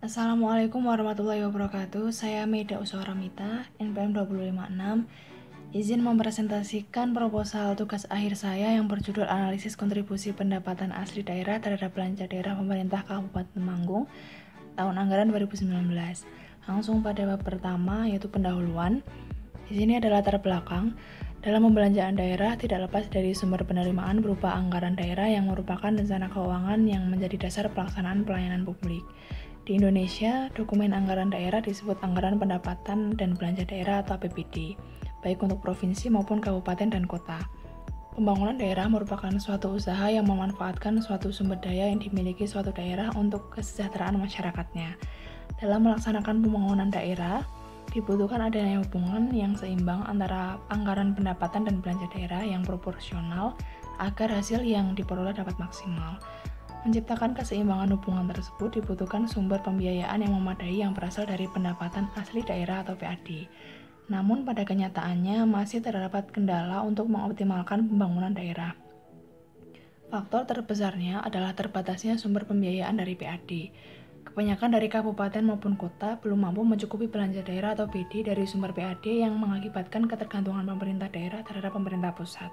Assalamualaikum warahmatullahi wabarakatuh. Saya Meda Uswaramita, NPM 256. Izin mempresentasikan proposal tugas akhir saya yang berjudul Analisis Kontribusi Pendapatan Asli Daerah terhadap Belanja Daerah Pemerintah Kabupaten Temanggung tahun anggaran 2019. Langsung pada bab pertama, yaitu pendahuluan. Di sini ada latar belakang. Dalam pembelanjaan daerah tidak lepas dari sumber penerimaan berupa anggaran daerah yang merupakan rencana keuangan yang menjadi dasar pelaksanaan pelayanan publik. Di Indonesia, dokumen anggaran daerah disebut Anggaran Pendapatan dan Belanja Daerah atau APBD, baik untuk provinsi maupun kabupaten dan kota. Pembangunan daerah merupakan suatu usaha yang memanfaatkan suatu sumber daya yang dimiliki suatu daerah untuk kesejahteraan masyarakatnya. Dalam melaksanakan pembangunan daerah, dibutuhkan adanya hubungan yang seimbang antara anggaran pendapatan dan belanja daerah yang proporsional agar hasil yang diperoleh dapat maksimal. Menciptakan keseimbangan hubungan tersebut dibutuhkan sumber pembiayaan yang memadai yang berasal dari pendapatan asli daerah atau PAD. Namun pada kenyataannya masih terdapat kendala untuk mengoptimalkan pembangunan daerah. Faktor terbesarnya adalah terbatasnya sumber pembiayaan dari PAD. Kebanyakan dari kabupaten maupun kota belum mampu mencukupi belanja daerah atau BD dari sumber PAD yang mengakibatkan ketergantungan pemerintah daerah terhadap pemerintah pusat.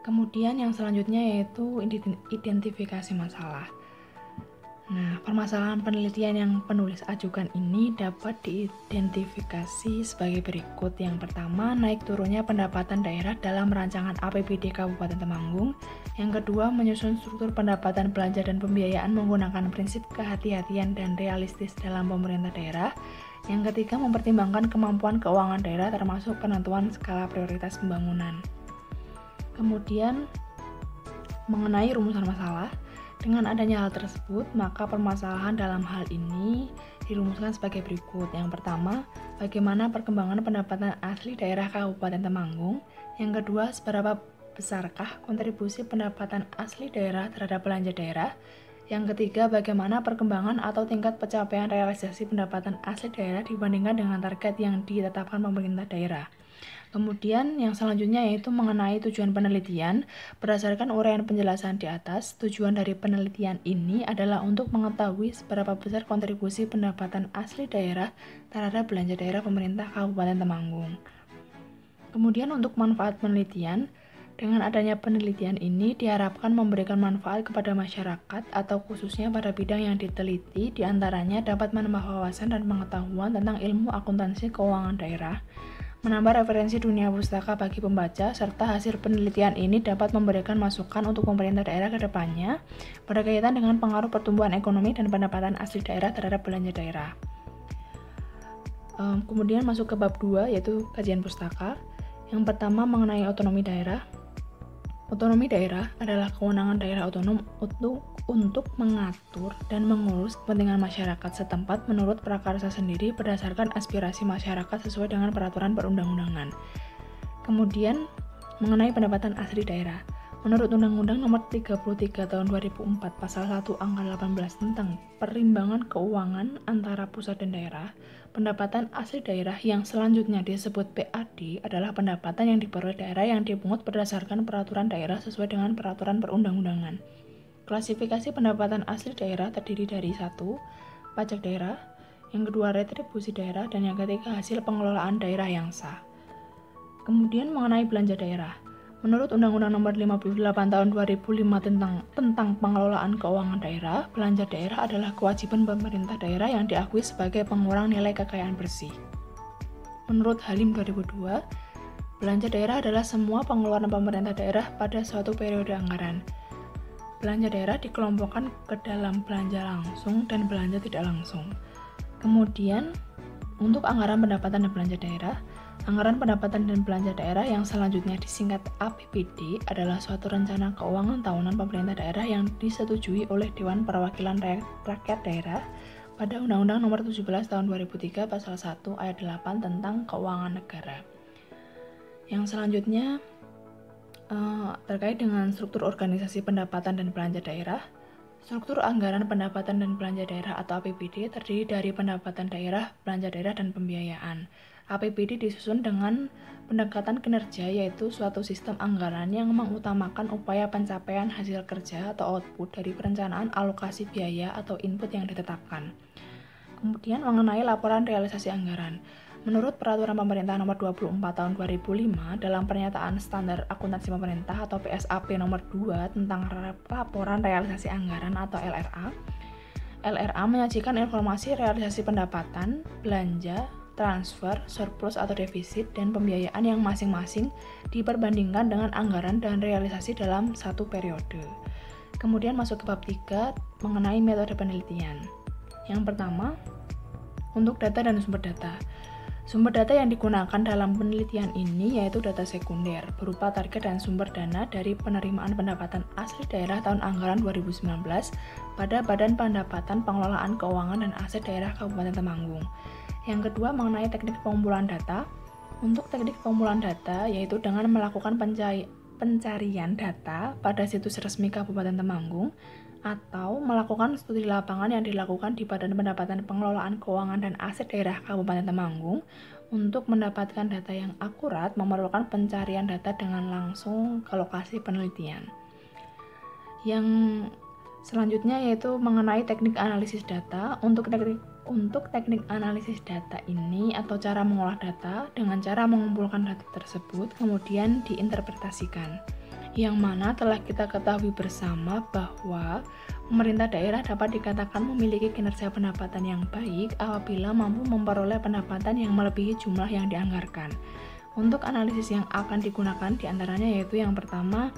Kemudian yang selanjutnya yaitu identifikasi masalah. Nah, permasalahan penelitian yang penulis ajukan ini dapat diidentifikasi sebagai berikut. Yang pertama, naik turunnya pendapatan daerah dalam rancangan APBD Kabupaten Temanggung. Yang kedua, menyusun struktur pendapatan belanja dan pembiayaan menggunakan prinsip kehati-hatian dan realistis dalam pemerintah daerah. Yang ketiga, mempertimbangkan kemampuan keuangan daerah termasuk penentuan skala prioritas pembangunan. Kemudian, mengenai rumusan masalah, dengan adanya hal tersebut, maka permasalahan dalam hal ini dirumuskan sebagai berikut. Yang pertama, bagaimana perkembangan pendapatan asli daerah Kabupaten Temanggung? Yang kedua, seberapa besarkah kontribusi pendapatan asli daerah terhadap belanja daerah? Yang ketiga, bagaimana perkembangan atau tingkat pencapaian realisasi pendapatan asli daerah dibandingkan dengan target yang ditetapkan pemerintah daerah? Kemudian yang selanjutnya yaitu mengenai tujuan penelitian. Berdasarkan uraian penjelasan di atas, tujuan dari penelitian ini adalah untuk mengetahui seberapa besar kontribusi pendapatan asli daerah terhadap belanja daerah pemerintah Kabupaten Temanggung. Kemudian untuk manfaat penelitian, dengan adanya penelitian ini diharapkan memberikan manfaat kepada masyarakat atau khususnya pada bidang yang diteliti, diantaranya dapat menambah wawasan dan pengetahuan tentang ilmu akuntansi keuangan daerah, menambah referensi dunia pustaka bagi pembaca, serta hasil penelitian ini dapat memberikan masukan untuk pemerintah daerah ke depannya berkaitan dengan pengaruh pertumbuhan ekonomi dan pendapatan asli daerah terhadap belanja daerah. Kemudian masuk ke bab 2 yaitu kajian pustaka. Yang pertama mengenai otonomi daerah. Otonomi daerah adalah kewenangan daerah otonom untuk mengatur dan mengurus kepentingan masyarakat setempat menurut prakarsa sendiri berdasarkan aspirasi masyarakat sesuai dengan peraturan perundang-undangan. Kemudian, mengenai pendapatan asli daerah. Menurut Undang-Undang Nomor 33 Tahun 2004 Pasal 1 Angka 18 tentang perimbangan keuangan antara pusat dan daerah, pendapatan asli daerah yang selanjutnya disebut PAD adalah pendapatan yang diperoleh daerah yang dipungut berdasarkan peraturan daerah sesuai dengan peraturan perundang-undangan. Klasifikasi pendapatan asli daerah terdiri dari 1. Pajak daerah, yang kedua retribusi daerah, dan yang ketiga hasil pengelolaan daerah yang sah. Kemudian mengenai belanja daerah. Menurut Undang-Undang Nomor 58 Tahun 2005 tentang pengelolaan keuangan daerah, belanja daerah adalah kewajiban pemerintah daerah yang diakui sebagai pengurang nilai kekayaan bersih. Menurut Halim 2002, belanja daerah adalah semua pengeluaran pemerintah daerah pada suatu periode anggaran. Belanja daerah dikelompokkan ke dalam belanja langsung dan belanja tidak langsung. Kemudian, untuk anggaran pendapatan dan belanja daerah, anggaran pendapatan dan belanja daerah yang selanjutnya disingkat APBD adalah suatu rencana keuangan tahunan pemerintah daerah yang disetujui oleh Dewan Perwakilan Rakyat Daerah pada Undang-Undang Nomor 17 Tahun 2003 Pasal 1 Ayat 8 tentang Keuangan Negara. Yang selanjutnya terkait dengan struktur organisasi pendapatan dan belanja daerah. Struktur anggaran pendapatan dan belanja daerah atau APBD terdiri dari pendapatan daerah, belanja daerah, dan pembiayaan. APBD disusun dengan pendekatan kinerja, yaitu suatu sistem anggaran yang mengutamakan upaya pencapaian hasil kerja atau output dari perencanaan alokasi biaya atau input yang ditetapkan. Kemudian mengenai laporan realisasi anggaran. Menurut Peraturan Pemerintah Nomor 24 Tahun 2005 dalam Pernyataan Standar Akuntansi Pemerintah atau PSAP Nomor 2 tentang Laporan Realisasi Anggaran atau LRA, LRA menyajikan informasi realisasi pendapatan, belanja, transfer, surplus atau defisit, dan pembiayaan yang masing-masing diperbandingkan dengan anggaran dan realisasi dalam satu periode. Kemudian masuk ke bab 3 mengenai metode penelitian. Yang pertama, untuk data dan sumber data. Sumber data yang digunakan dalam penelitian ini yaitu data sekunder, berupa target dan sumber dana dari penerimaan pendapatan asli daerah tahun anggaran 2019 pada Badan Pendapatan Pengelolaan Keuangan dan Aset Daerah Kabupaten Temanggung. Yang kedua mengenai teknik pengumpulan data. Untuk teknik pengumpulan data yaitu dengan melakukan pencarian data pada situs resmi Kabupaten Temanggung atau melakukan studi lapangan yang dilakukan di Badan Pendapatan Pengelolaan Keuangan dan Aset Daerah Kabupaten Temanggung. Untuk mendapatkan data yang akurat memerlukan pencarian data dengan langsung ke lokasi penelitian. Yang selanjutnya yaitu mengenai teknik analisis data. Untuk teknik analisis data ini atau cara mengolah data dengan cara mengumpulkan data tersebut kemudian diinterpretasikan, yang mana telah kita ketahui bersama bahwa pemerintah daerah dapat dikatakan memiliki kinerja pendapatan yang baik apabila mampu memperoleh pendapatan yang melebihi jumlah yang dianggarkan. Untuk analisis yang akan digunakan diantaranya yaitu yang pertama,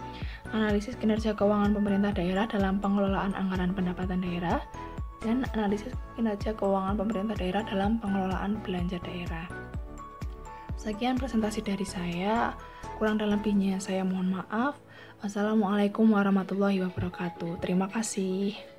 analisis kinerja keuangan pemerintah daerah dalam pengelolaan anggaran pendapatan daerah, dan analisis kinerja keuangan pemerintah daerah dalam pengelolaan belanja daerah. Sekian presentasi dari saya, kurang dan lebihnya saya mohon maaf. Wassalamualaikum warahmatullahi wabarakatuh. Terima kasih.